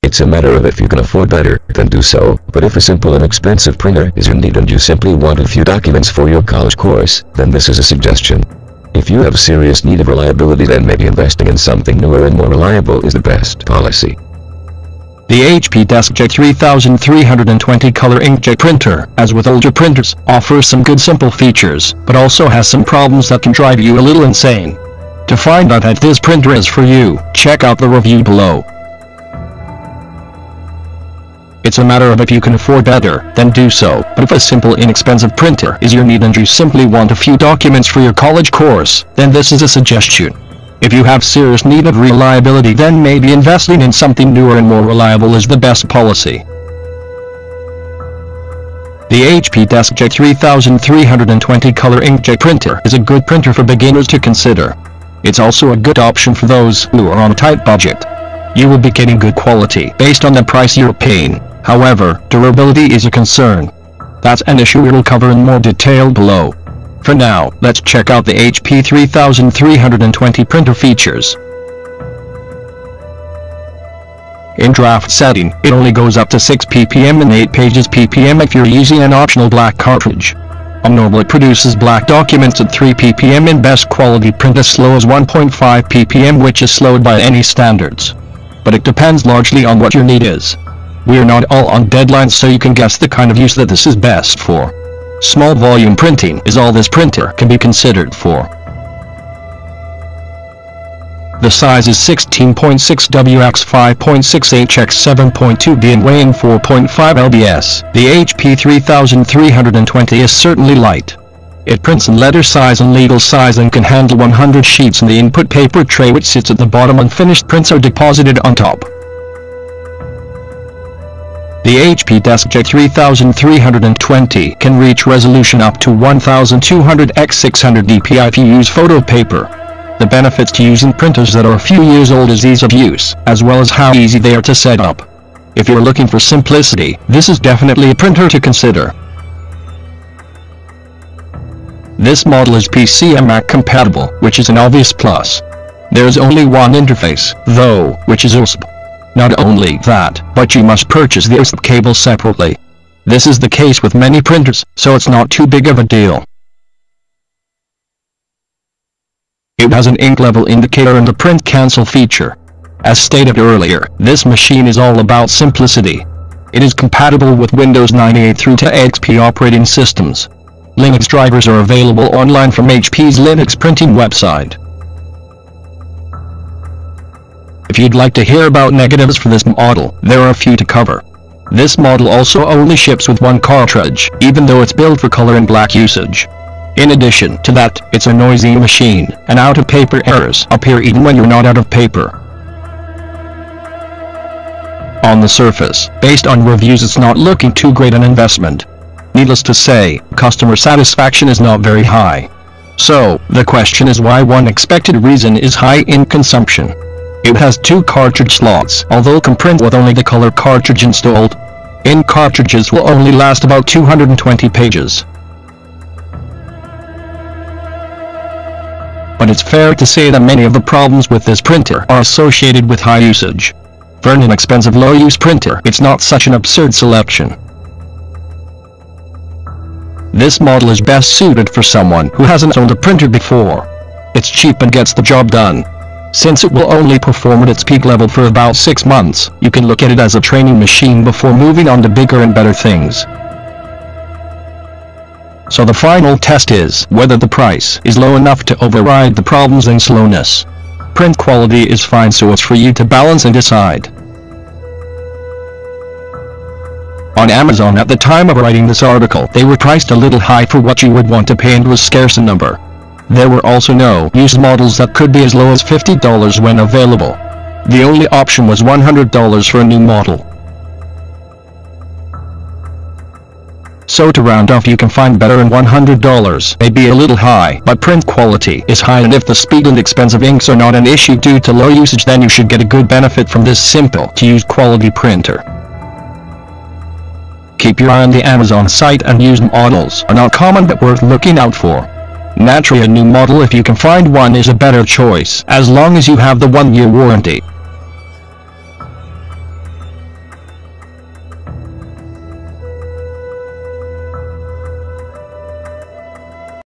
It's a matter of if you can afford better, then do so, but if a simple and expensive printer is your need and you simply want a few documents for your college course, then this is a suggestion. If you have serious need of reliability, then maybe investing in something newer and more reliable is the best policy. The HP DeskJet 3320 color inkjet printer, as with older printers, offers some good simple features, but also has some problems that can drive you a little insane. To find out if this printer is for you, check out the review below. It's a matter of if you can afford better, then do so, but if a simple inexpensive printer is your need and you simply want a few documents for your college course, then this is a suggestion. If you have serious need of reliability, then maybe investing in something newer and more reliable is the best policy. The HP DeskJet 3320 color inkjet printer is a good printer for beginners to consider. It's also a good option for those who are on a tight budget. You will be getting good quality based on the price you're paying. However, durability is a concern. That's an issue we will cover in more detail below. For now, let's check out the HP 3320 printer features. In draft setting, it only goes up to 6 ppm and 8 pages ppm if you're using an optional black cartridge. On normal, it produces black documents at 3 ppm and best quality print as slow as 1.5 ppm, which is slowed by any standards. But it depends largely on what your need is. We are not all on deadlines, so you can guess the kind of use that this is best for. Small volume printing is all this printer can be considered for. The size is 16.6 x 5.6 x 7.2 b and weighing 4.5 lbs. The HP 3320 is certainly light. It prints in letter size and legal size and can handle 100 sheets, and the input paper tray which sits at the bottom and finished prints are deposited on top. The HP DeskJet 3320 can reach resolution up to 1200 x 600 dpi if you use photo paper. The benefits to using printers that are a few years old is ease of use, as well as how easy they are to set up. If you're looking for simplicity, this is definitely a printer to consider. This model is PC and Mac compatible, which is an obvious plus. There's only one interface, though, which is USB. Not only that, but you must purchase the USB cable separately. This is the case with many printers, so it's not too big of a deal. It has an ink level indicator and a print cancel feature. As stated earlier, this machine is all about simplicity. It is compatible with Windows 98 through to XP operating systems. Linux drivers are available online from HP's Linux printing website. If you'd like to hear about negatives for this model, there are a few to cover. This model also only ships with one cartridge, even though it's built for color and black usage. In addition to that, it's a noisy machine, and out-of-paper errors appear even when you're not out of paper. On the surface, based on reviews, it's not looking too great an investment. Needless to say, customer satisfaction is not very high. So, the question is why. One expected reason is high ink consumption. It has 2 cartridge slots, although can print with only the color cartridge installed. Ink cartridges will only last about 220 pages. But it's fair to say that many of the problems with this printer are associated with high usage. For an inexpensive low-use printer, it's not such an absurd selection. This model is best suited for someone who hasn't owned a printer before. It's cheap and gets the job done. Since it will only perform at its peak level for about 6 months, you can look at it as a training machine before moving on to bigger and better things. So the final test is whether the price is low enough to override the problems and slowness. Print quality is fine, so it's for you to balance and decide. On Amazon at the time of writing this article, they were priced a little high for what you would want to pay and was scarce in number. There were also no used models that could be as low as $50 when available. The only option was $100 for a new model. So to round off, you can find better, and $100 may be a little high, but print quality is high, and if the speed and expensive inks are not an issue due to low usage, then you should get a good benefit from this simple to use quality printer. Keep your eye on the Amazon site, and used models are not common but worth looking out for. Naturally, a new model, if you can find one, is a better choice, as long as you have the 1-year warranty.